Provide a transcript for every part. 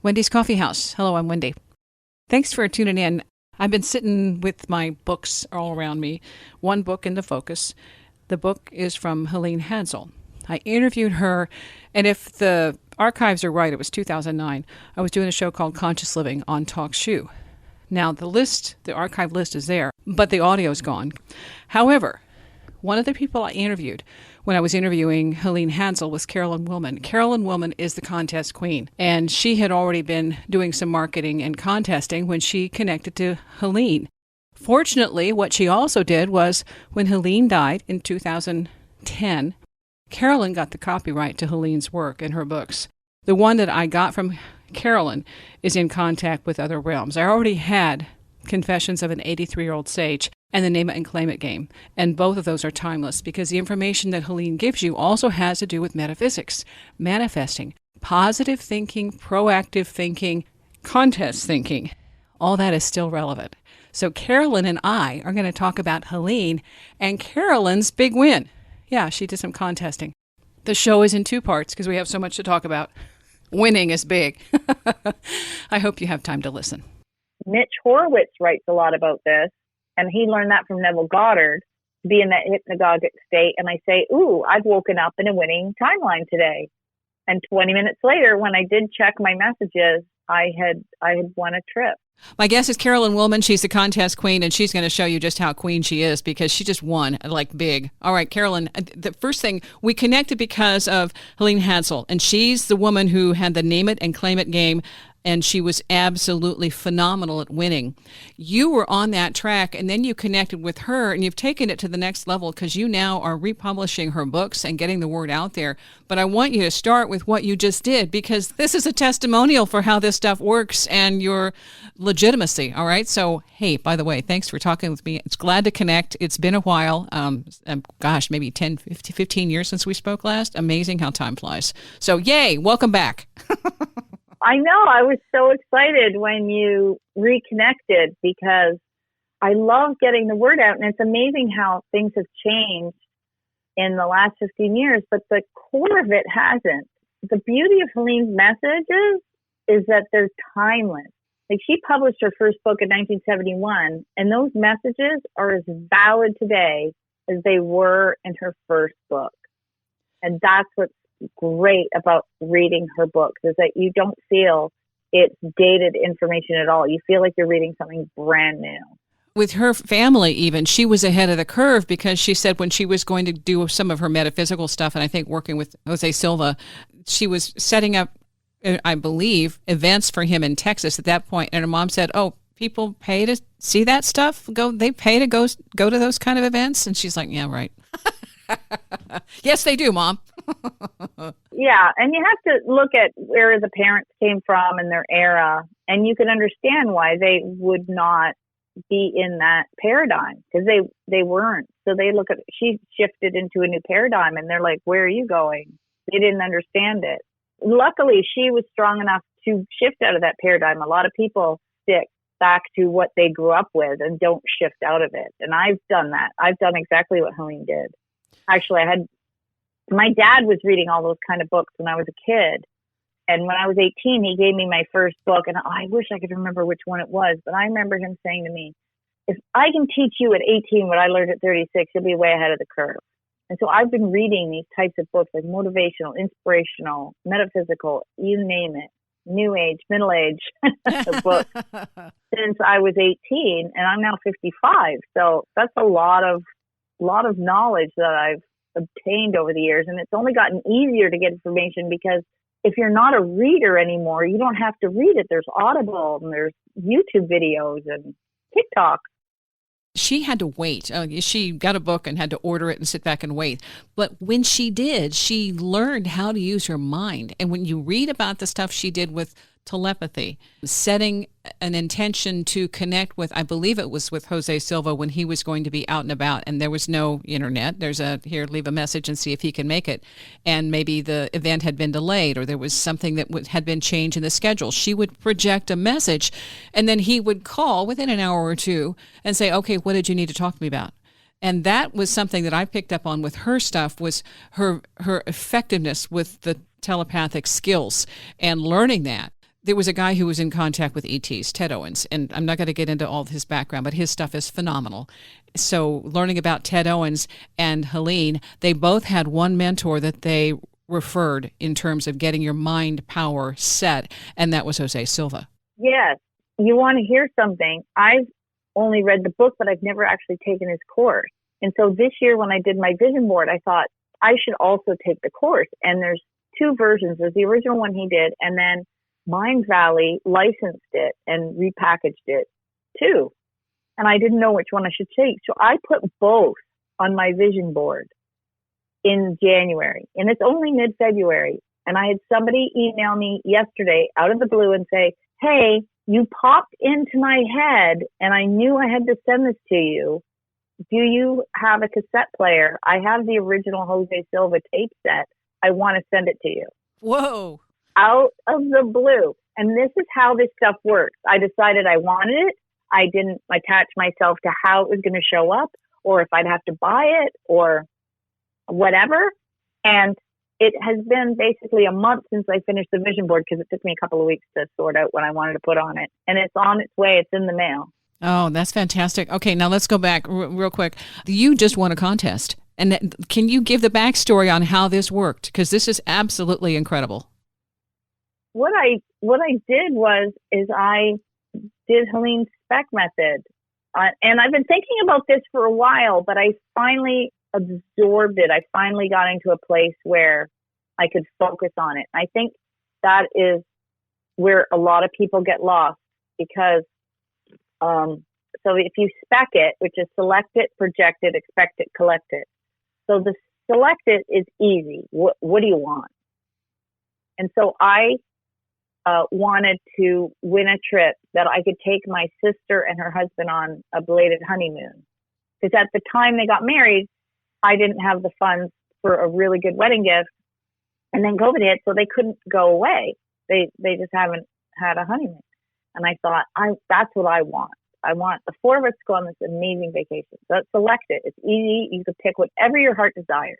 Wendy's Coffee House. Hello, I'm Wendy. Thanks for tuning in. I've been sitting with my books all around me, one book into focus. The book is from Helene Hadsell. I interviewed her, and if the archives are right, it was 2009. I was doing a show called Conscious Living on TalkShoe. Now, the archive list is there, but the audio's gone. However, one of the people I interviewed when I was interviewing Helene Hadsell was Carolyn Wilman. Carolyn Wilman is the contest queen, and she had already been doing some marketing and contesting when she connected to Helene. Fortunately, what she also did was when Helene died in 2010, Carolyn got the copyright to Helene's work and her books. The one that I got from Carolyn is in contact with other realms. I already had Confessions of an 83-Year-Old Sage and the Name It and Claim It game. And both of those are timeless because the information that Helene gives you also has to do with metaphysics, manifesting, positive thinking, proactive thinking, contest thinking. All that is still relevant. So Carolyn and I are going to talk about Helene and Carolyn's big win. Yeah, she did some contesting. The show is in two parts because we have so much to talk about. Winning is big. I hope you have time to listen. Mitch Horowitz writes a lot about this, and he learned that from Neville Goddard, to be in that hypnagogic state. And I say, ooh, I've woken up in a winning timeline today. And 20 minutes later, when I did check my messages, I had won a trip. My guest is Carolyn Wilman. She's the contest queen, and she's going to show you just how queen she is because she just won, like big. All right, Carolyn, the first thing, we connected because of Helene Hadsell, and she's the woman who had the Name It and Claim It game, and she was absolutely phenomenal at winning. You were on that track, and then you connected with her, and you've taken it to the next level because you now are republishing her books and getting the word out there. But I want you to start with what you just did because this is a testimonial for how this stuff works and your legitimacy, all right? So, hey, by the way, thanks for talking with me. It's glad to connect. It's been a while. Maybe 10, 15 years since we spoke last. Amazing how time flies. So, yay, welcome back. I know. I was so excited when you reconnected because I love getting the word out. And it's amazing how things have changed in the last 15 years, but the core of it hasn't. The beauty of Helene's messages is that they're timeless. Like, she published her first book in 1971, and those messages are as valid today as they were in her first book. And that's what's great about reading her books, is that you don't feel it's dated information at all. You feel like you're reading something brand new. With her family even, she was ahead of the curve because she said when she was going to do some of her metaphysical stuff, and I think working with Jose Silva, she was setting up, I believe, events for him in Texas at that point. And her mom said, oh, people pay to see that stuff? They pay to go to those kind of events? And she's like, yeah, right. Yes, they do, Mom. Yeah, and you have to look at where the parents came from in their era, and you can understand why they would not be in that paradigm, because they weren't. So they look at, she shifted into a new paradigm, and they're like, where are you going? They didn't understand it. Luckily, she was strong enough to shift out of that paradigm. A lot of people stick back to what they grew up with and don't shift out of it. And I've done that. I've done exactly what Helene did. Actually, my dad was reading all those kind of books when I was a kid. And when I was 18, he gave me my first book. And I wish I could remember which one it was. But I remember him saying to me, if I can teach you at 18 what I learned at 36, you'll be way ahead of the curve. And so I've been reading these types of books, like motivational, inspirational, metaphysical, you name it, new age, middle age books since I was 18. And I'm now 55. So that's a lot of knowledge that I've obtained over the years. And it's only gotten easier to get information because if you're not a reader anymore, you don't have to read it. There's Audible and there's YouTube videos and TikTok. She had to wait. She got a book and had to order it and sit back and wait. But when she did, she learned how to use her mind. And when you read about the stuff she did with telepathy, setting an intention to connect with, I believe it was with Jose Silva when he was going to be out and about and there was no internet. There's here, leave a message and see if he can make it. And maybe the event had been delayed or there was something that had been changed in the schedule. She would project a message and then he would call within an hour or two and say, okay, what did you need to talk to me about? And that was something that I picked up on with her stuff, was her effectiveness with the telepathic skills and learning that There was a guy who was in contact with ETs, Ted Owens, and I'm not going to get into all of his background, but his stuff is phenomenal. So learning about Ted Owens and Helene, they both had one mentor that they referred in terms of getting your mind power set, and that was Jose Silva. Yes. You want to hear something? I've only read the book, but I've never actually taken his course. And so this year when I did my vision board, I thought I should also take the course. And there's two versions. There's the original one he did, and then Mind Valley licensed it and repackaged it too. And I didn't know which one I should take. So I put both on my vision board in January. And it's only mid-February. And I had somebody email me yesterday out of the blue and say, hey, you popped into my head and I knew I had to send this to you. Do you have a cassette player? I have the original Jose Silva tape set. I want to send it to you. Whoa. Out of the blue. And this is how this stuff works. I decided I wanted it. I didn't attach myself to how it was going to show up or if I'd have to buy it or whatever. And it has been basically a month since I finished the vision board because it took me a couple of weeks to sort out what I wanted to put on it. And it's on its way. It's in the mail. Oh, that's fantastic. Okay, now let's go back real quick. You just won a contest. And can you give the backstory on how this worked? Because this is absolutely incredible. What I did is I did Helene's spec method. And I've been thinking about this for a while, but I finally absorbed it. I finally got into a place where I could focus on it. I think that is where a lot of people get lost because so if you spec it, which is select it, project it, expect it, collect it. So the select it is easy. What do you want? And so I wanted to win a trip that I could take my sister and her husband on a belated honeymoon. Because at the time they got married, I didn't have the funds for a really good wedding gift. And then COVID hit, so they couldn't go away. They just haven't had a honeymoon. And I thought, that's what I want. I want the four of us to go on this amazing vacation. So select it. It's easy. You can pick whatever your heart desires.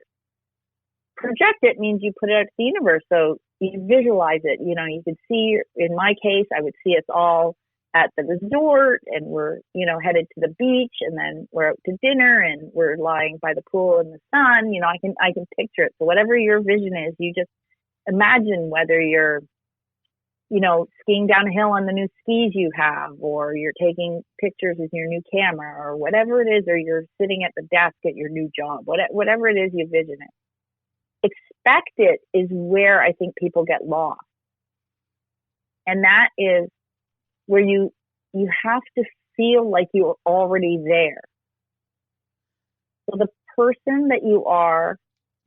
Project it means you put it out to the universe. So you visualize it. You know, you can see, in my case, I would see us all at the resort and we're, headed to the beach and then we're out to dinner and we're lying by the pool in the sun. I can picture it. So whatever your vision is, you just imagine whether you're, skiing down a hill on the new skis you have, or you're taking pictures with your new camera or whatever it is, or you're sitting at the desk at your new job, whatever it is, you vision it. Expect it is where I think people get lost. And that is where you have to feel like you're already there. So the person that you are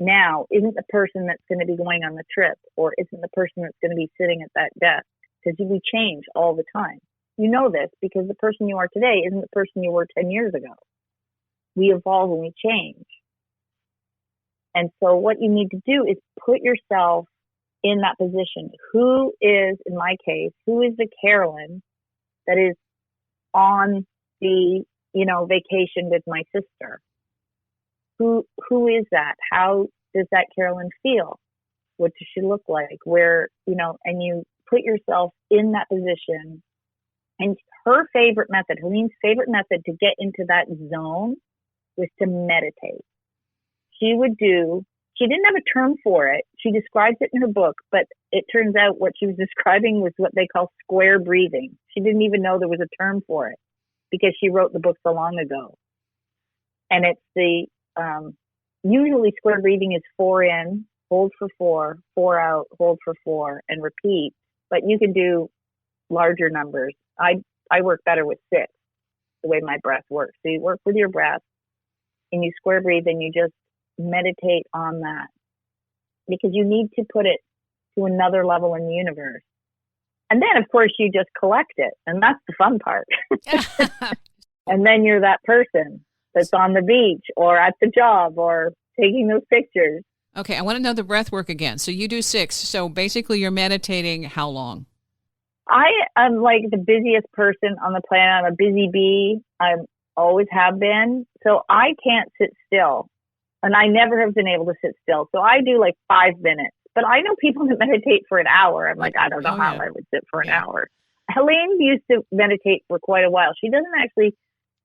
now isn't the person that's going to be going on the trip or isn't the person that's going to be sitting at that desk, because we change all the time. You know this because the person you are today isn't the person you were 10 years ago. We evolve and we change. And so what you need to do is put yourself in that position. Who is, in my case, who is the Carolyn that is on the, vacation with my sister? Who is that? How does that Carolyn feel? What does she look like? Where, and you put yourself in that position. And her favorite method, Helene's favorite method to get into that zone was to meditate. She didn't have a term for it. She describes it in her book, but it turns out what she was describing was what they call square breathing. She didn't even know there was a term for it because she wrote the book so long ago. And it's usually square breathing is 4 in, hold for 4, 4 out, hold for 4, and repeat. But you can do larger numbers. I work better with 6, the way my breath works. So you work with your breath and you square breathe and you just meditate on that, because you need to put it to another level in the universe. And then, of course, you just collect it. And that's the fun part. And then you're that person that's on the beach or at the job or taking those pictures. Okay, I want to know the breath work again. So you do 6. So basically you're meditating how long? I am like the busiest person on the planet. I'm a busy bee. I always have been. So I can't sit still. And I never have been able to sit still. So I do like 5 minutes. But I know people that meditate for an hour. I'm like, I don't know how I would sit for an hour. Helene used to meditate for quite a while. She doesn't actually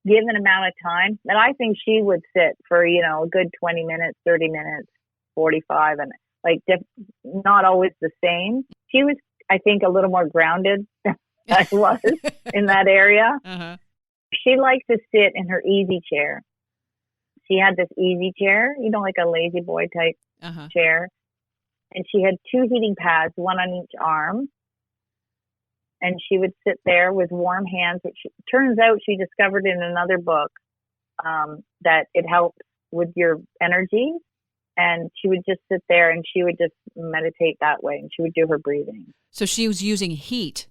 give an amount of time, but I think she would sit for, a good 20 minutes, 30 minutes, 45, and not always the same. She was, I think, a little more grounded than I was in that area. Uh-huh. She liked to sit in her easy chair. She had this easy chair, like a lazy boy type chair. And she had 2 heating pads, one on each arm. And she would sit there with warm hands, which turns out she discovered in another book that it helps with your energy. And she would just sit there and she would just meditate that way. And she would do her breathing. So she was using heat.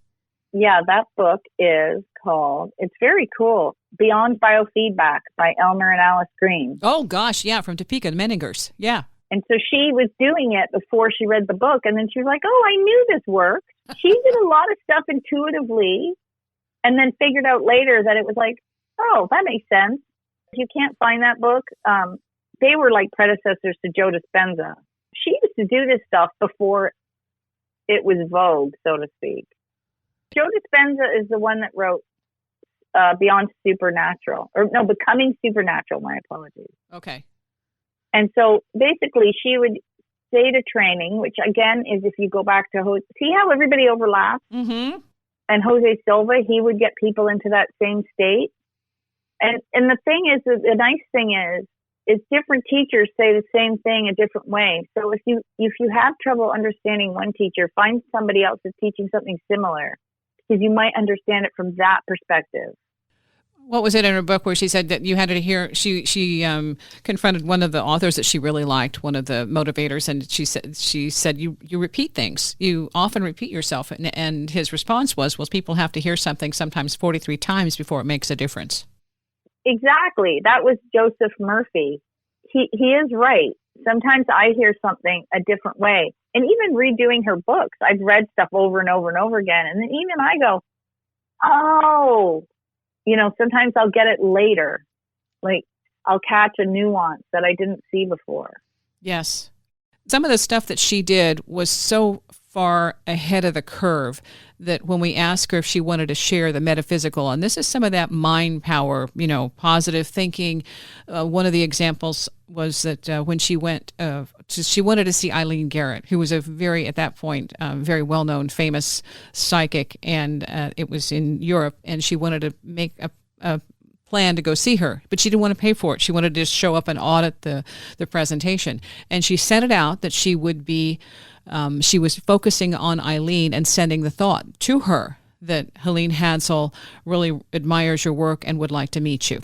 Yeah, that book is called, it's very cool, Beyond Biofeedback by Elmer and Alice Green. Oh, gosh, yeah, from Topeka and Menningers, yeah. And so she was doing it before she read the book, and then she was like, oh, I knew this worked. She did a lot of stuff intuitively and then figured out later that it was like, oh, that makes sense. If you can't find that book, they were like predecessors to Joe Dispenza. She used to do this stuff before it was vogue, so to speak. Joe Dispenza is the one that wrote Beyond Supernatural, Becoming Supernatural, my apologies. Okay. And so basically she would theta training, which again is if you go back to see how everybody overlaps? Mm-hmm. And Jose Silva, he would get people into that same state. And the thing is, the nice thing is different teachers say the same thing a different way. So if you have trouble understanding one teacher, find somebody else that's teaching something similar, because you might understand it from that perspective. What was it in her book where she said that you had to hear, she confronted one of the authors that she really liked, one of the motivators, and she said you repeat things. You often repeat yourself. And his response was, well, people have to hear something sometimes 43 times before it makes a difference. Exactly. That was Joseph Murphy. He is right. Sometimes I hear something a different way. And even redoing her books, I've read stuff over and over and over again. And then even I go, oh, sometimes I'll get it later. Like I'll catch a nuance that I didn't see before. Yes. Some of the stuff that she did was so far ahead of the curve that when we asked her if she wanted to share the metaphysical, and this is some of that mind power, positive thinking. One of the examples was that when she went, she wanted to see Eileen Garrett, who was at that point, very well-known, famous psychic, and it was in Europe, and she wanted to make a plan to go see her, but she didn't want to pay for it. She wanted to just show up and audit the presentation. And she sent it out that she would be, she was focusing on Eileen and sending the thought to her that Helene Hadsell really admires your work and would like to meet you.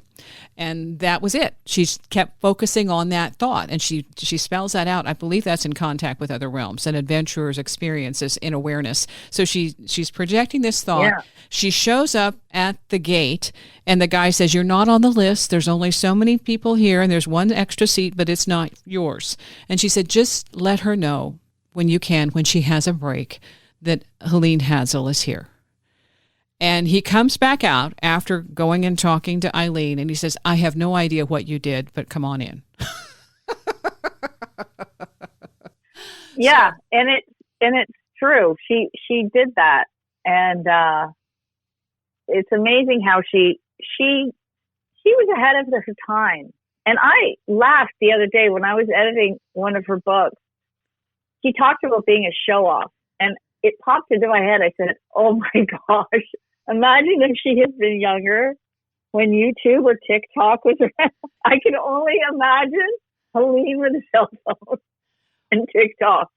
And that was it. She kept focusing on that thought, and she spells that out. I believe that's in Contact with Other Realms, and adventurers' experiences in awareness. So she's projecting this thought. Yeah. She shows up at the gate, and the guy says, you're not on the list. There's only so many people here, and there's one extra seat, but it's not yours. And she said, just let her know when you can, when she has a break, that Helene Hadsell is here. And he comes back out after going and talking to Eileen, and he says, I have no idea what you did, but come on in. Yeah, and it's true. She did that. And it's amazing how she was ahead of her time. And I laughed the other day when I was editing one of her books. She talked about being a show-off, and it popped into my head. I said, oh my gosh, imagine if she had been younger when YouTube or TikTok was around. I can only imagine Helene with a cell phone and TikTok.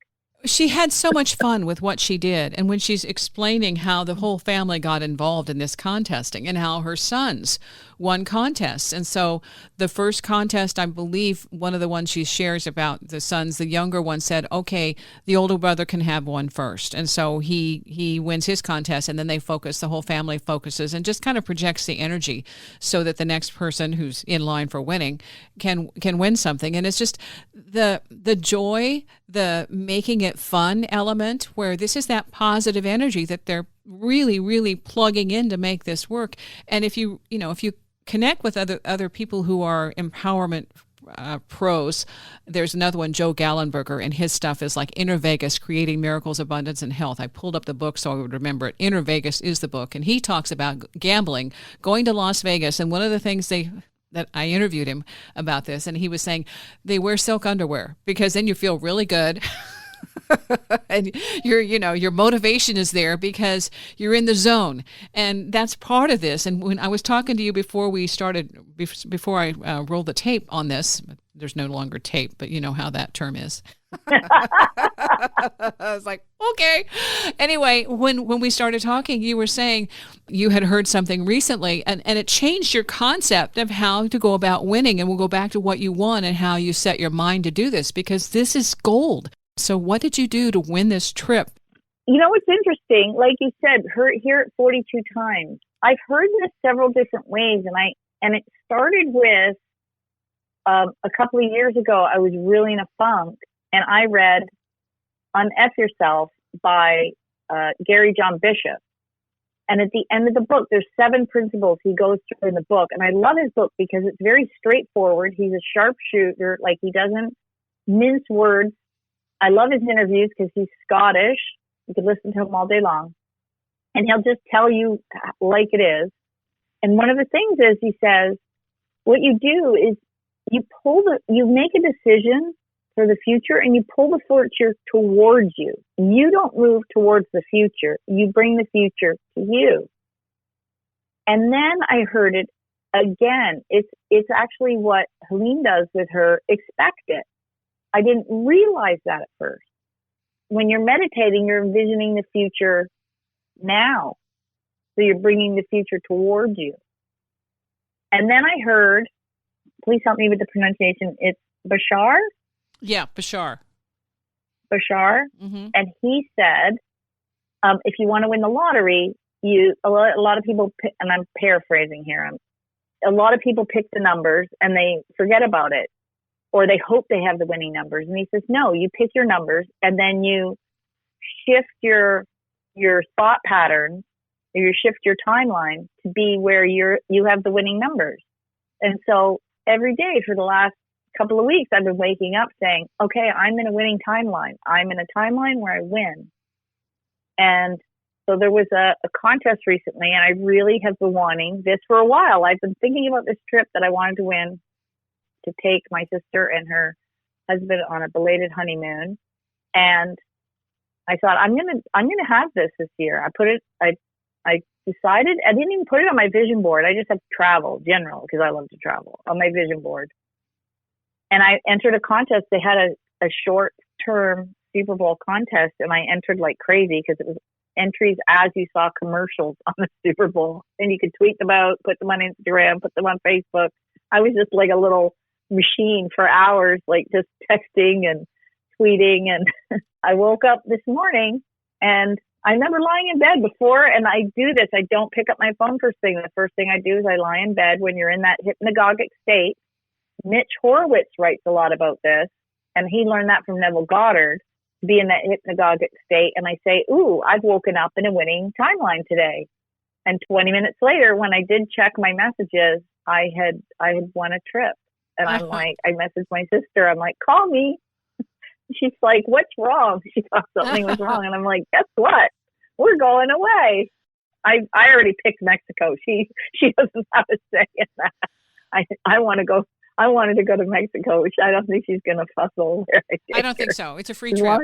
She had so much fun with what she did. And when she's explaining how the whole family got involved in this contesting and how her sons won contests. And so the first contest, I believe one of the ones she shares about the sons, the younger one said, okay, the older brother can have one first. And so he wins his contest, and then they focus, the whole family focuses and just kind of projects the energy so that the next person who's in line for winning can win something. And it's just the joy, the making it fun element, where this is that positive energy that they're really, really plugging in to make this work. And if you connect with other people who are empowerment pros. There's another one, Joe Gallenberger, and his stuff is like Inner Vegas, Creating Miracles, Abundance, and Health. I pulled up the book so I would remember it. Inner Vegas is the book, and he talks about gambling, going to Las Vegas, and one of the things that I interviewed him about this, and he was saying they wear silk underwear because then you feel really good. And your motivation is there because you're in the zone, and that's part of this. And when I was talking to you before we started, before I rolled the tape on this, there's no longer tape, but you know how that term is. I was like, okay. Anyway, when we started talking, you were saying you had heard something recently, and it changed your concept of how to go about winning. And we'll go back to what you want and how you set your mind to do this, because this is gold. So what did you do to win this trip? You know, it's interesting. Like you said, hear it 42 times. I've heard this several different ways, and it started with a couple of years ago. I was really in a funk, and I read "Unf Yourself" by Gary John Bishop. And at the end of the book, there's 7 principles he goes through in the book, and I love his book because it's very straightforward. He's a sharpshooter; like, he doesn't mince words. I love his interviews because he's Scottish. You could listen to him all day long. And he'll just tell you like it is. And one of the things is, he says, what you do is you make a decision for the future, and you pull the future towards you. You don't move towards the future. You bring the future to you. And then I heard it again. It's actually what Helene does with her expect it. I didn't realize that at first. When you're meditating, you're envisioning the future now. So you're bringing the future towards you. And then I heard, please help me with the pronunciation, it's Bashar? Yeah, Bashar. Bashar. Mm-hmm. And he said, if you want to win the lottery, a lot of people, and I'm paraphrasing here, a lot of people pick the numbers and they forget about it. Or they hope they have the winning numbers. And he says, no, you pick your numbers, and then you shift your thought patterns, or you shift your timeline to be where you have the winning numbers. And so every day for the last couple of weeks, I've been waking up saying, okay, I'm in a winning timeline. I'm in a timeline where I win. And so there was a contest recently, and I really have been wanting this for a while. I've been thinking about this trip that I wanted to win, to take my sister and her husband on a belated honeymoon. And I thought, I'm gonna have this year. I decided, I didn't even put it on my vision board. I just have travel general, because I love to travel, on my vision board. And I entered a contest. They had a short term Super Bowl contest, and I entered like crazy because it was entries as you saw commercials on the Super Bowl, and you could tweet them out, put them on Instagram, put them on Facebook. I was just like a little machine for hours, like just texting and tweeting. And I woke up this morning, and I remember lying in bed before, and I do this. I don't pick up my phone first thing. The first thing I do is I lie in bed when you're in that hypnagogic state. Mitch Horowitz writes a lot about this, and he learned that from Neville Goddard, to be in that hypnagogic state. And I say, ooh, I've woken up in a winning timeline today. And 20 minutes later, when I did check my messages, I had won a trip. And I'm like, I messaged my sister. I'm like, call me. She's like, what's wrong? She thought something was wrong. And I'm like, guess what? We're going away. I already picked Mexico. She doesn't have a say in that. I want to go. I wanted to go to Mexico, which I don't think she's going to fussle. I don't think so. It's a free trip.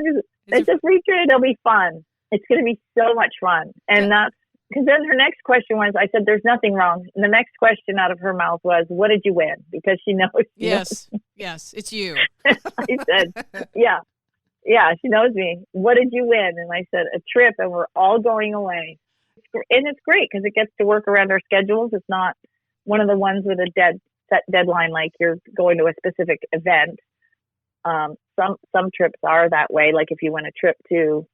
It's a free trip. It'll be fun. It's going to be so much fun. And that's because then her next question was, I said, there's nothing wrong. And the next question out of her mouth was, what did you win? Because she knows. Yes, it's you. I said, yeah, she knows me. What did you win? And I said, a trip, and we're all going away. And it's great because it gets to work around our schedules. It's not one of the ones with a set deadline, like you're going to a specific event. Some trips are that way. Like if you win a trip to,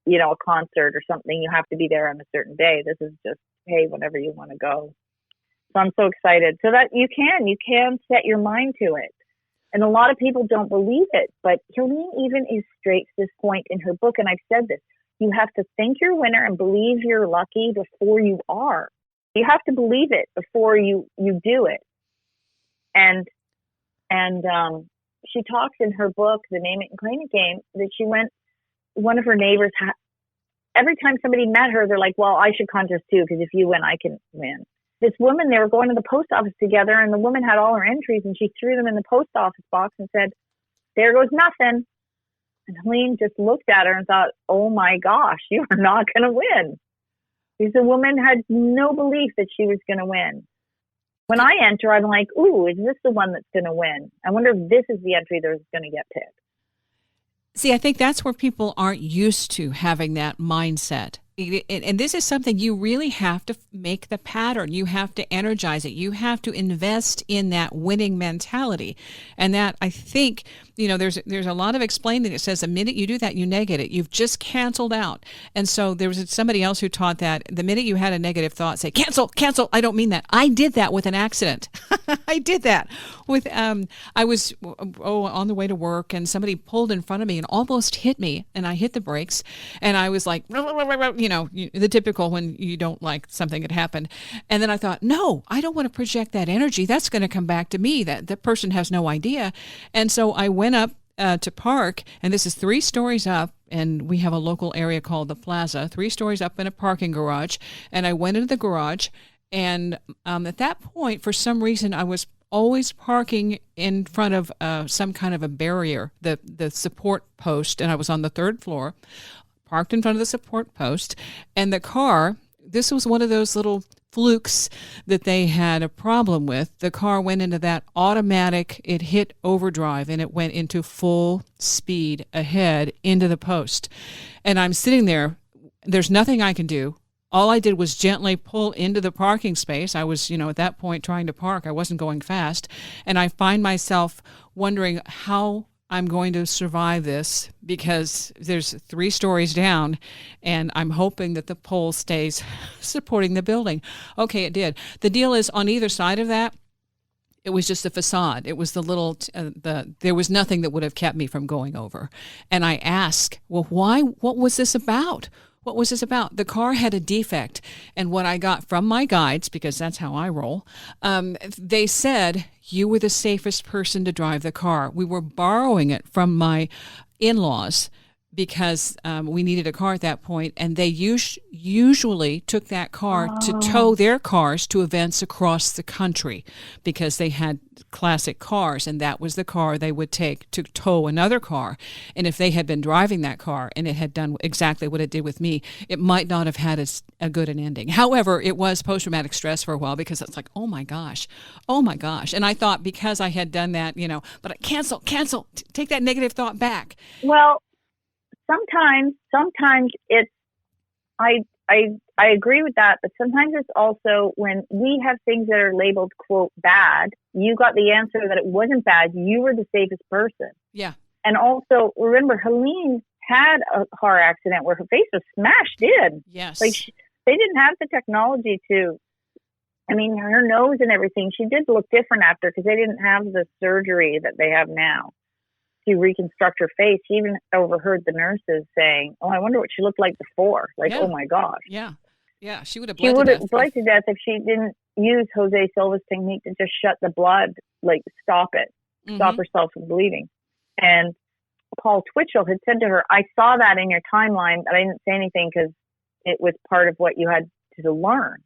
a concert or something, you have to be there on a certain day. This is just, hey, whenever you want to go. So I'm so excited. So that you can set your mind to it. And a lot of people don't believe it, but Helene even is straight to this point in her book. And I've said this, you have to think you're a winner and believe you're lucky before you are. You have to believe it before you do it. And And she talks in her book, The Name It and Claim It Game, that one of her neighbors, every time somebody met her, they're like, well, I should contest too, because if you win, I can win. This woman, they were going to the post office together, and the woman had all her entries, and she threw them in the post office box and said, there goes nothing. And Helene just looked at her and thought, oh my gosh, you are not going to win. Because the woman had no belief that she was going to win. When I enter, I'm like, ooh, is this the one that's going to win? I wonder if this is the entry that's going to get picked. See, I think that's where people aren't used to having that mindset. And this is something you really have to make the pattern. You have to energize it. You have to invest in that winning mentality. And that, I think, there's a lot of explaining that says the minute you do that, you negate it. You've just canceled out. And so there was somebody else who taught that the minute you had a negative thought, say, cancel, I don't mean that. I did that with an accident. I did that with, I was on the way to work, and somebody pulled in front of me and almost hit me, and I hit the brakes, and I was like, the typical when you don't like something that happened. And then I thought, no, I don't want to project that energy. That's going to come back to me. That the person has no idea. And so I went up to park, and this is 3 stories up, and we have a local area called the Plaza, 3 stories up in a parking garage. And I went into the garage, and at that point, for some reason, I was always parking in front of some kind of a barrier, the support post, and I was on the 3rd floor, parked in front of the support post, and the car, this was one of those little flukes that they had a problem with. The car went into that automatic, it hit overdrive, and it went into full speed ahead into the post. And I'm sitting there, there's nothing I can do. All I did was gently pull into the parking space. I was, at that point trying to park. I wasn't going fast. And I find myself wondering how I'm going to survive this, because there's 3 stories down, and I'm hoping that the pole stays supporting the building. Okay, it did. The deal is, on either side of that, it was just a facade. It was the little, there was nothing that would have kept me from going over. And I asked, well, why? What was this about? What was this about? The car had a defect, and what I got from my guides, because that's how I roll, they said, you were the safest person to drive the car. We were borrowing it from my in-laws because we needed a car at that point, and they usually took that car to tow their cars to events across the country because they had classic cars, and that was the car they would take to tow another car. And if they had been driving that car and it had done exactly what it did with me, it might not have had a good an ending. However, it was post-traumatic stress for a while, because it's like, oh my gosh. And I thought, because I had done that, but I cancel, take that negative thought back. Well, sometimes it's, I agree with that, but sometimes it's also when we have things that are labeled, quote, bad, you got the answer that it wasn't bad. You were the safest person. Yeah. And also, remember, Helene had a car accident where her face was smashed in. Yes. Like, they didn't have the technology to, her nose and everything, she did look different after, because they didn't have the surgery that they have now to reconstruct her face. She even overheard the nurses saying, oh, I wonder what she looked like before. Like, oh my gosh. Yeah. Yeah. She would have bled to death if she didn't use Jose Silva's technique to just shut the blood, like stop it, stop herself from bleeding. And Paul Twitchell had said to her, I saw that in your timeline, but I didn't say anything because it was part of what you had to learn.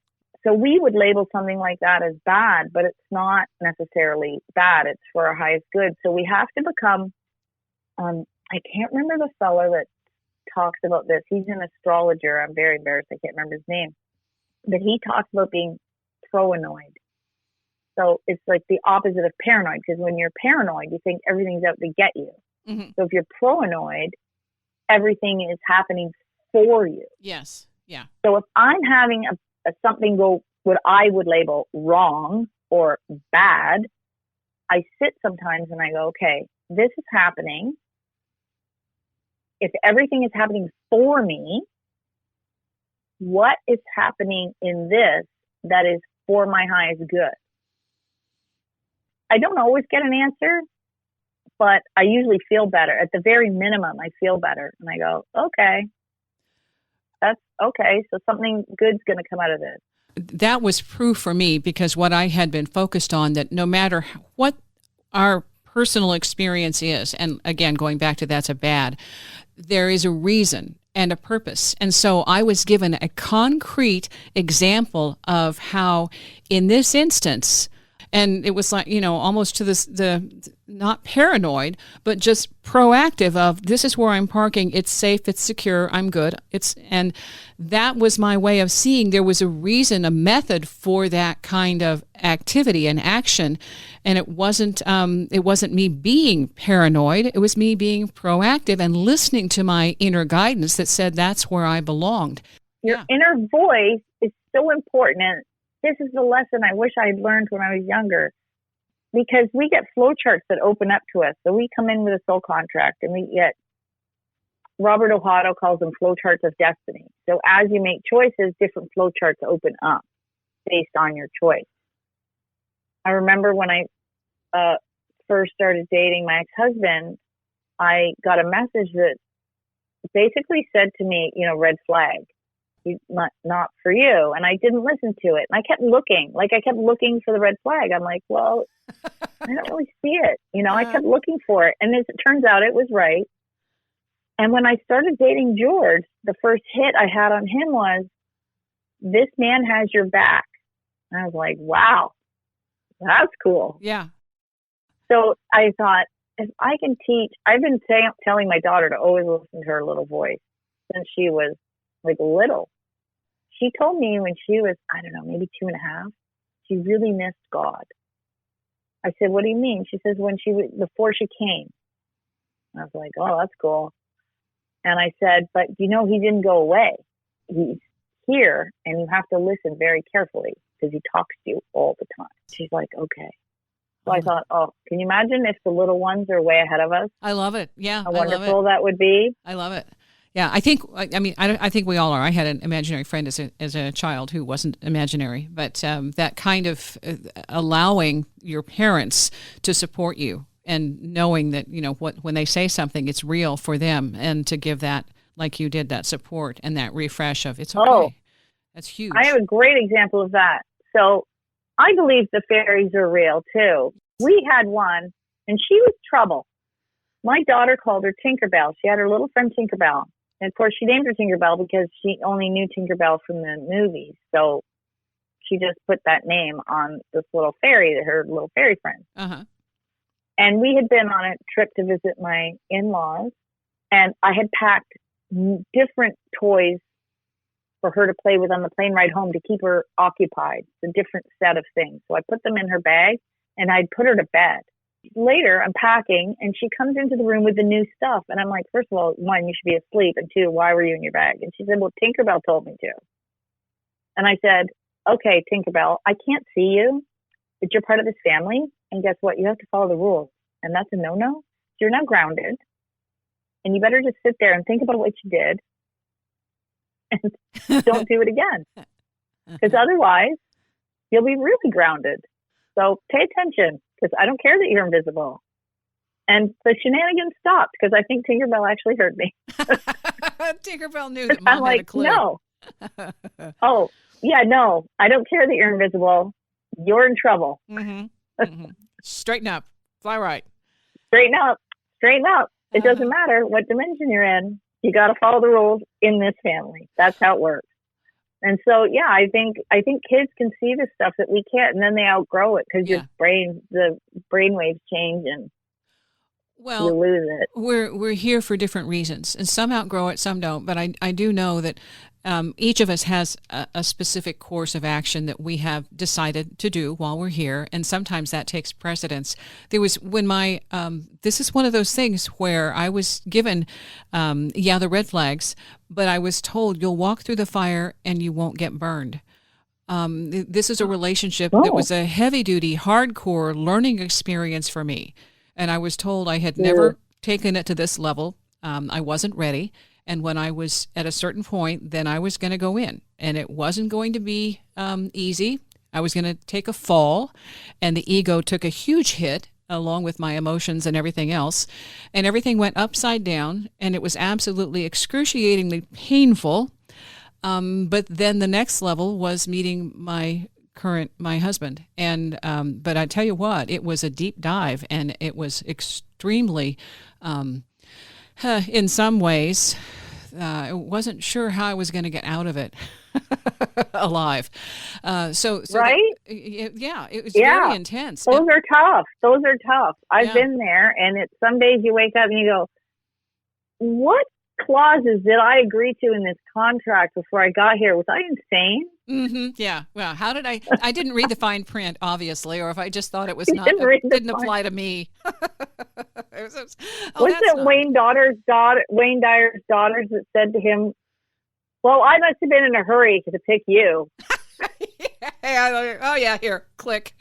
So we would label something like that as bad, but it's not necessarily bad. It's for our highest good. So we have to become, I can't remember the fellow that talks about this. He's an astrologer. I'm very embarrassed. I can't remember his name. But he talks about being proanoid. So it's like the opposite of paranoid, because when you're paranoid, you think everything's out to get you. Mm-hmm. So if you're proanoid, everything is happening for you. Yes. Yeah. So if I'm having something go what I would label wrong or bad, I sit sometimes and I go, okay, this is happening. If everything is happening for me, what is happening in this that is for my highest good? I don't always get an answer, but I usually feel better. At the very minimum, I feel better. And I go, okay, that's okay. So something good's going to come out of this. That was proof for me, because what I had been focused on, that no matter what our personal experience is, and again, going back to that's a bad, there is a reason and a purpose. And so I was given a concrete example of how, in this instance, and it was like, almost to the not paranoid, but just proactive of, this is where I'm parking. It's safe. It's secure. I'm good. And that was my way of seeing there was a reason, a method for that kind of activity and action. And it wasn't me being paranoid. It was me being proactive and listening to my inner guidance that said that's where I belonged. Your inner voice is so important. And this is the lesson I wish I had learned when I was younger, because we get flow charts that open up to us. So we come in with a soul contract, and we get, Robert Ohado calls them flow charts of destiny. So as you make choices, different flow charts open up based on your choice. I remember when I first started dating my ex-husband, I got a message that basically said to me, red flag. Not for you. And I didn't listen to it. And I kept looking for the red flag. I'm like, well, I don't really see it. I kept looking for it. And as it turns out, it was right. And when I started dating George, the first hit I had on him was, this man has your back. And I was like, wow, that's cool. Yeah. So I thought, if I can teach, I've been telling my daughter to always listen to her little voice since she was little. She told me when she was, I don't know, maybe 2.5, she really missed God. I said, what do you mean? She says, before she came. I was like, oh, that's cool. And I said, but he didn't go away. He's here, and you have to listen very carefully because he talks to you all the time. She's like, okay. So I thought, oh, can you imagine if the little ones are way ahead of us? I love it. Yeah. How wonderful that would be. I love it. Yeah, I think we all are. I had an imaginary friend as a child who wasn't imaginary, but that kind of allowing your parents to support you and knowing that, when they say something, it's real for them, and to give that, like you did, that support and that refresh of, it's okay. Oh, that's huge. I have a great example of that. So I believe the fairies are real too. We had one, and she was trouble. My daughter called her Tinkerbell. She had her little friend Tinkerbell. And of course, she named her Tinkerbell because she only knew Tinkerbell from the movies. So she just put that name on this little fairy, her little fairy friend. Uh-huh. And we had been on a trip to visit my in-laws, and I had packed different toys for her to play with on the plane ride home to keep her occupied. It's a different set of things. So I put them in her bag, and I'd put her to bed. Later, I'm packing, and she comes into the room with the new stuff. And I'm like, first of all, 1, you should be asleep. And 2, why were you in your bag? And she said, well, Tinkerbell told me to. And I said, okay, Tinkerbell, I can't see you, but you're part of this family. And guess what? You have to follow the rules. And that's a no-no. So you're now grounded. And you better just sit there and think about what you did. And don't do it again. Because otherwise, you'll be really grounded. So pay attention. Because I don't care that you're invisible. And the shenanigans stopped because I think Tinkerbell actually heard me. Tinkerbell knew that Mom had a clue. No. Oh, yeah, no. I don't care that you're invisible. You're in trouble. Mm-hmm. Mm-hmm. Straighten up. Fly right. Straighten up. Straighten up. It doesn't matter what dimension you're in. You got to follow the rules in this family. That's how it works. And so, yeah, I think kids can see the stuff that we can't, and then they outgrow it because the brain waves change, and you lose it. We're here for different reasons, and some outgrow it, some don't. But I do know that each of us has a specific course of action that we have decided to do while we're here, and sometimes that takes precedence. There was when this is one of those things where I was given, the red flags, but I was told you'll walk through the fire and you won't get burned. This is a relationship that was a heavy-duty, hardcore learning experience for me, and I was told I had never taken it to this level. I wasn't ready. And when I was at a certain point, then I was going to go in. And it wasn't going to be easy. I was going to take a fall. And the ego took a huge hit, along with my emotions and everything else. And everything went upside down. And it was absolutely excruciatingly painful. But then the next level was meeting my my husband. And but I tell you what, it was a deep dive, and it was extremely, in some ways, I wasn't sure how I was going to get out of it alive. So right? Yeah, it was very intense. Those are tough. Those are tough. I've been there, and it's some days you wake up and you go, what clauses did I agree to in this contract before I got here? Was I insane? Mm-hmm. Yeah. Well, how did I didn't read the fine print, obviously, or if I just thought it was didn't apply to me. Was it Wayne Dyer's daughters that said to him, well, I must have been in a hurry to pick you. Oh yeah, here, click.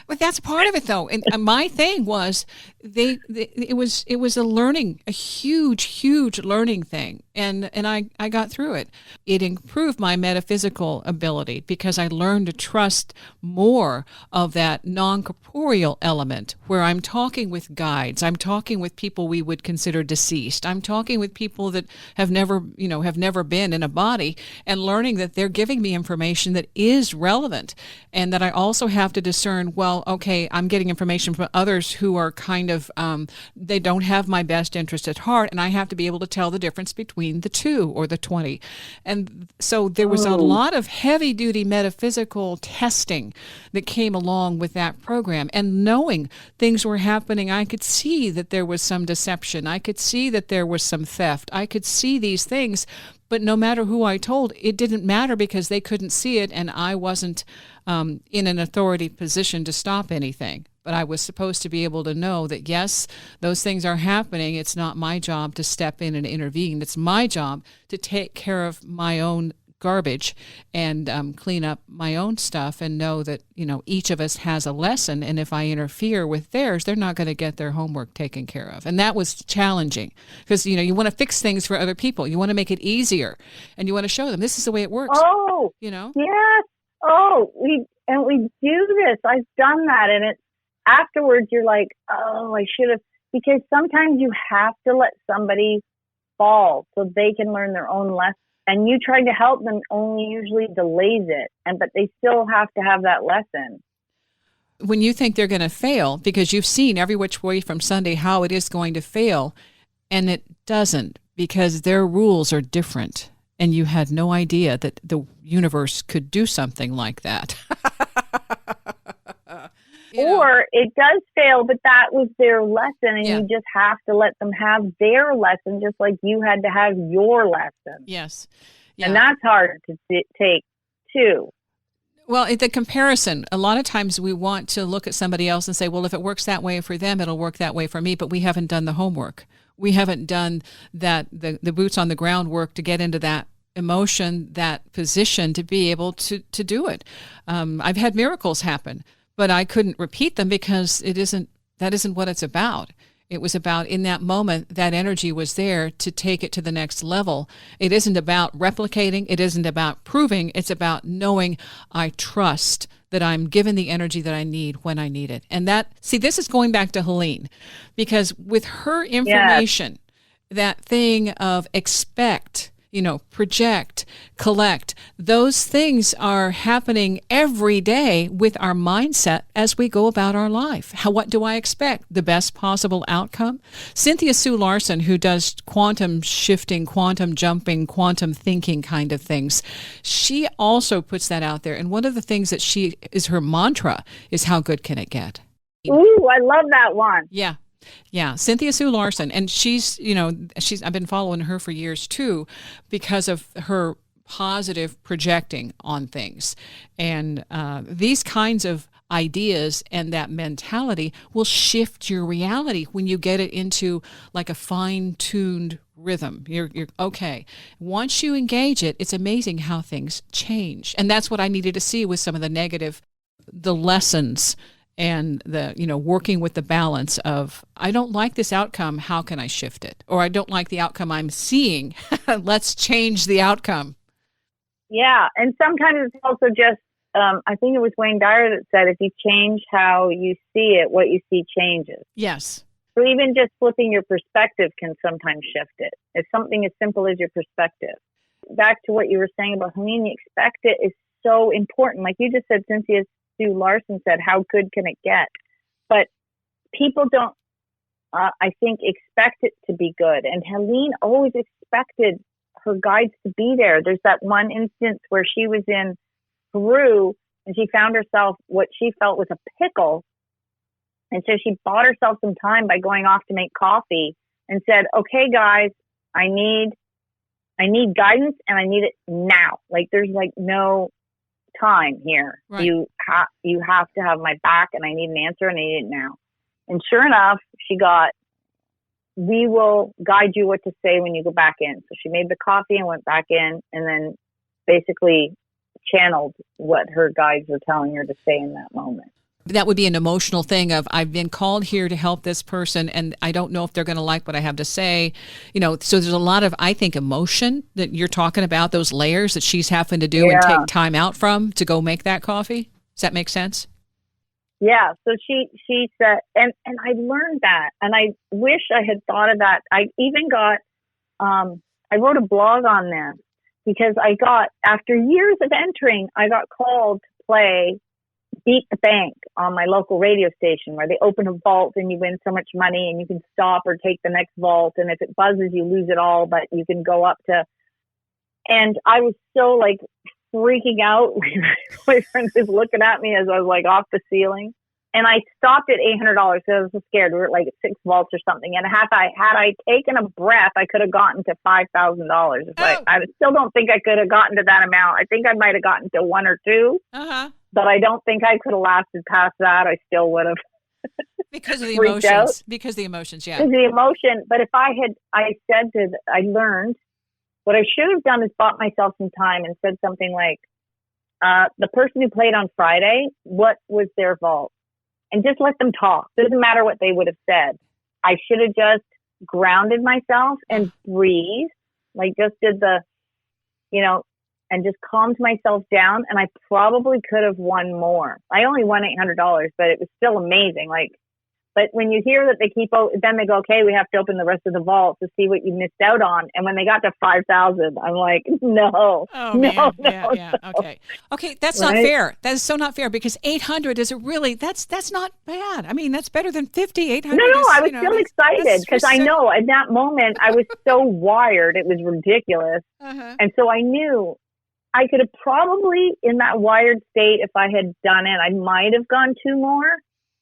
But that's part of it, though. And my thing was, it was a huge learning thing, and I got through it. It improved my metaphysical ability because I learned to trust more of that non-corporeal element, where I'm talking with guides, I'm talking with people we would consider deceased, I'm talking with people that have never been in a body, and learning that they're giving me information that is relevant, and that I also have to discern, well, okay, I'm getting information from others who are kind of, they don't have my best interest at heart, and I have to be able to tell the difference between the 2 or the 20. And so there was a lot of heavy-duty metaphysical testing that came along with that program. And knowing things were happening, I could see that there was some deception. I could see that there was some theft. I could see these things. But no matter who I told, it didn't matter because they couldn't see it, and I wasn't in an authority position to stop anything. But I was supposed to be able to know that, yes, those things are happening. It's not my job to step in and intervene. It's my job to take care of my own garbage and clean up my own stuff, and know that, each of us has a lesson. And if I interfere with theirs, they're not going to get their homework taken care of. And that was challenging because, you want to fix things for other people. You want to make it easier, and you want to show them this is the way it works. Oh, yes. Oh, we do this. I've done that. And it's afterwards you're like, oh, I should have, because sometimes you have to let somebody fall so they can learn their own lesson. And you trying to help them only usually delays it, but they still have to have that lesson. When you think they're going to fail, because you've seen every which way from Sunday how it is going to fail, and it doesn't, because their rules are different, and you had no idea that the universe could do something like that. Or it does fail, but that was their lesson, and you just have to let them have their lesson, just like you had to have your lesson. Yes. Yeah. And that's hard to take, too. Well, the comparison, a lot of times we want to look at somebody else and say, well, if it works that way for them, it'll work that way for me, but we haven't done the homework. We haven't done that the boots on the ground work to get into that emotion, that position to be able to do it. I've had miracles happen, but I couldn't repeat them because that isn't what it's about. It was about, in that moment, that energy was there to take it to the next level. It isn't about replicating. It isn't about proving. It's about knowing I trust that I'm given the energy that I need when I need it. And this is going back to Helene, because with her information, that thing of expect, project, collect, those things are happening every day with our mindset as we go about our life. What do I expect? The best possible outcome? Cynthia Sue Larson, who does quantum shifting, quantum jumping, quantum thinking kind of things, she also puts that out there. And one of the things that is her mantra is, how good can it get? Ooh, I love that one. Yeah. Yeah, Cynthia Sue Larson, and I've been following her for years too, because of her positive projecting on things, and these kinds of ideas and that mentality will shift your reality when you get it into like a fine-tuned rhythm. You're okay. Once you engage it, it's amazing how things change, and that's what I needed to see with some of the lessons. And working with the balance of, I don't like this outcome, how can I shift it? Or I don't like the outcome I'm seeing, let's change the outcome. Yeah, and sometimes it's also just, I think it was Wayne Dyer that said, if you change how you see it, what you see changes. Yes. So even just flipping your perspective can sometimes shift it. It's something as simple as your perspective. Back to what you were saying about Helene, the expect it is so important. Like you just said, Cynthia Sue Larson said, how good can it get? But people don't, I think, expect it to be good. And Helene always expected her guides to be there. There's that one instance where she was in Peru and she found herself what she felt was a pickle. And so she bought herself some time by going off to make coffee and said, okay, guys, I need guidance and I need it now. Like there's like no time here. Right. You have to have my back and I need an answer and I need it now. And sure enough, she got, we will guide you what to say when you go back in. So she made the coffee and went back in and then basically channeled what her guides were telling her to say in that moment. That would be an emotional thing of, I've been called here to help this person and I don't know if they're going to like what I have to say. You know, so there's a lot of, I think, emotion that you're talking about, those layers that she's having to do and take time out from to go make that coffee. Does that make sense? Yeah. So she said, and I learned that, and I wish I had thought of that. I even got, I wrote a blog on this because I got, after years of entering, I got called to play Beat the Bank on my local radio station, where they open a vault and you win so much money and you can stop or take the next vault. And if it buzzes, you lose it all, but you can go up to, and I was so like freaking out. My friend was looking at me as I was like off the ceiling, and I stopped at $800 because I was so scared. We were like at 6 vaults or something. And had I taken a breath, I could have gotten to $5,000. I still don't think I could have gotten to that amount. I think I might have gotten to 1 or 2. But I don't think I could have lasted past that. I still would have. Because of the emotions. Out. Because the emotions, yeah. Because the emotion. But if I learned, what I should have done is bought myself some time and said something like, the person who played on Friday, what was their vault? And just let them talk. Doesn't matter what they would have said. I should have just grounded myself and breathed. Like just did the, and just calmed myself down, and I probably could have won more. I only won $800, but it was still amazing. But when you hear that then they go, okay, we have to open the rest of the vault to see what you missed out on. And when they got to 5,000, I'm like, no. Oh, man. No. Yeah. Okay. That's right? Not fair. That is so not fair, because 800 is that's not bad. I mean, that's better than 50. 800. No, I was still excited because I know at that moment I was so wired. It was ridiculous. And so I knew I could have probably, in that wired state, if I had done it, I might have gone 2 more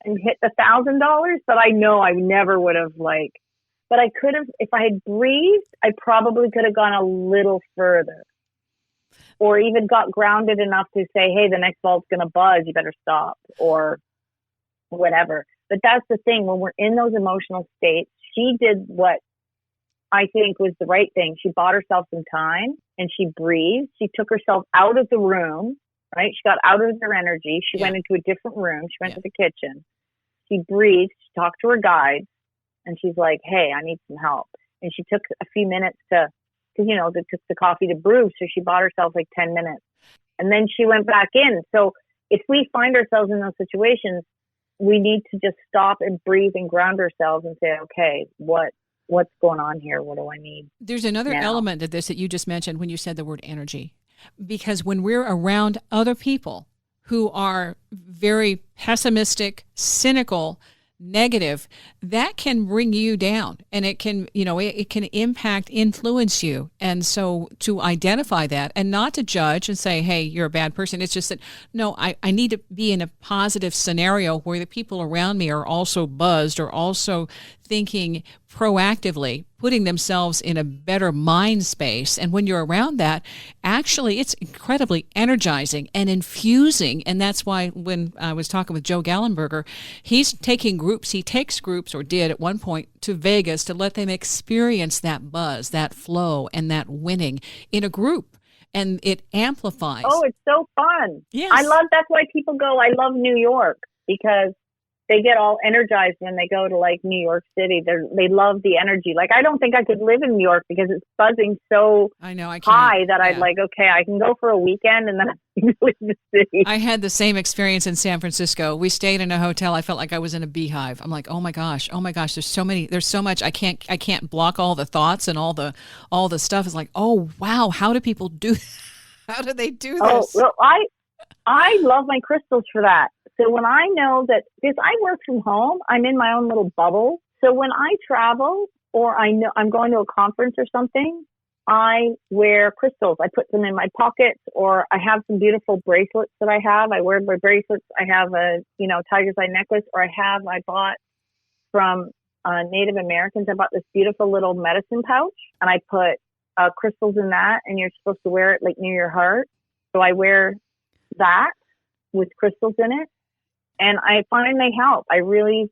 and hit the $1,000. But I know I never would have but I could have, if I had breathed, I probably could have gone a little further, or even got grounded enough to say, hey, the next vault's going to buzz, you better stop, or whatever. But that's the thing, when we're in those emotional states, she did what I think was the right thing. She bought herself some time and she breathed. She took herself out of the room, right? She got out of her energy. She went into a different room. She went to the kitchen. She breathed. She talked to her guide, and she's like, hey, I need some help. And she took a few minutes because it took the coffee to brew. So she bought herself 10 minutes, and then she went back in. So if we find ourselves in those situations, we need to just stop and breathe and ground ourselves and say, okay, what's going on here? What do I need? There's another element to this that you just mentioned when you said the word energy, because when we're around other people who are very pessimistic, cynical, negative, that can bring you down, and it can, it can influence you. And so to identify that and not to judge and say, hey, you're a bad person. It's just that, no, I need to be in a positive scenario where the people around me are also buzzed or also thinking proactively, putting themselves in a better mind space. And when you're around that, actually, it's incredibly energizing and infusing. And that's why when I was talking with Joe Gallenberger, he's taking groups, he takes groups, or did at one point, to Vegas to let them experience that buzz, that flow, and that winning in a group. And it amplifies. Oh, it's so fun. Yes. That's why people go, I love New York, because they get all energized when they go to New York City. They love the energy. I don't think I could live in New York because it's buzzing so high that I'd okay, I can go for a weekend and then I can leave the city. I had the same experience in San Francisco. We stayed in a hotel. I felt like I was in a beehive. I'm like, oh my gosh, there's so much. I can't block all the thoughts and all the stuff. It's like, oh wow, how do people do that? How do they do Oh, this? well, I love my crystals for that. So when I know that, because I work from home, I'm in my own little bubble. So when I travel or I know I'm going to a conference or something, I wear crystals. I put them in my pockets, or I have some beautiful bracelets that I have. I wear my bracelets. I have a, tiger's eye necklace, or I bought from Native Americans. I bought this beautiful little medicine pouch, and I put crystals in that, and you're supposed to wear it like near your heart. So I wear that with crystals in it, and I find they help. I really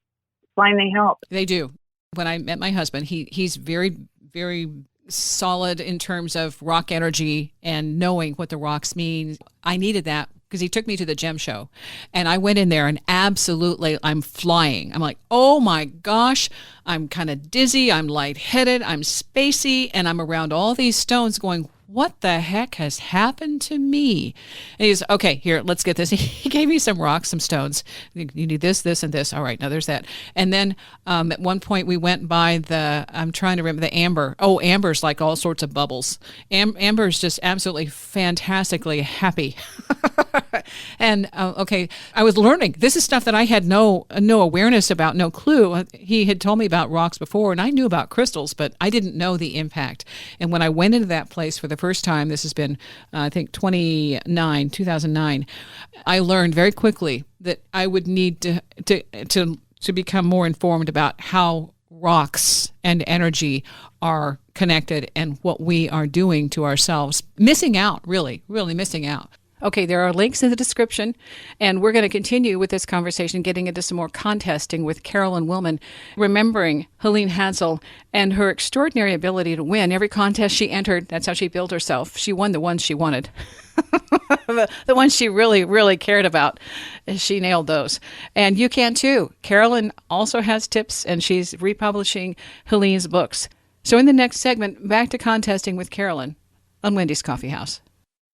find they help. They do. When I met my husband, he's very, very solid in terms of rock energy and knowing what the rocks mean. I needed that because he took me to the gem show, and I went in there and absolutely I'm flying. I'm like, oh my gosh, I'm kind of dizzy, I'm lightheaded, I'm spacey, and I'm around all these stones going, what the heck has happened to me? And he's, okay, here, let's get this. He gave me some rocks, some stones. You need this, this, and this. All right, now there's that. And then at one point we went by I'm trying to remember the amber. Oh, amber's like all sorts of bubbles. Amber's just absolutely fantastically happy. And okay, I was learning. This is stuff that I had no awareness about, no clue. He had told me about rocks before, and I knew about crystals, but I didn't know the impact. And when I went into that place for the first time, this has been, I think, 2009, I learned very quickly that I would need to become more informed about how rocks and energy are connected and what we are doing to ourselves. Missing out, really missing out. Okay, there are links in the description, and we're going to continue with this conversation, getting into some more contesting with Carolyn Wilman, remembering Helene Hadsell and her extraordinary ability to win every contest she entered. That's how she built herself. She won the ones she wanted. The ones she really, really cared about. She nailed those. And you can too. Carolyn also has tips, and she's republishing Helene's books. So in the next segment, back to contesting with Carolyn on Wendy's Coffee House.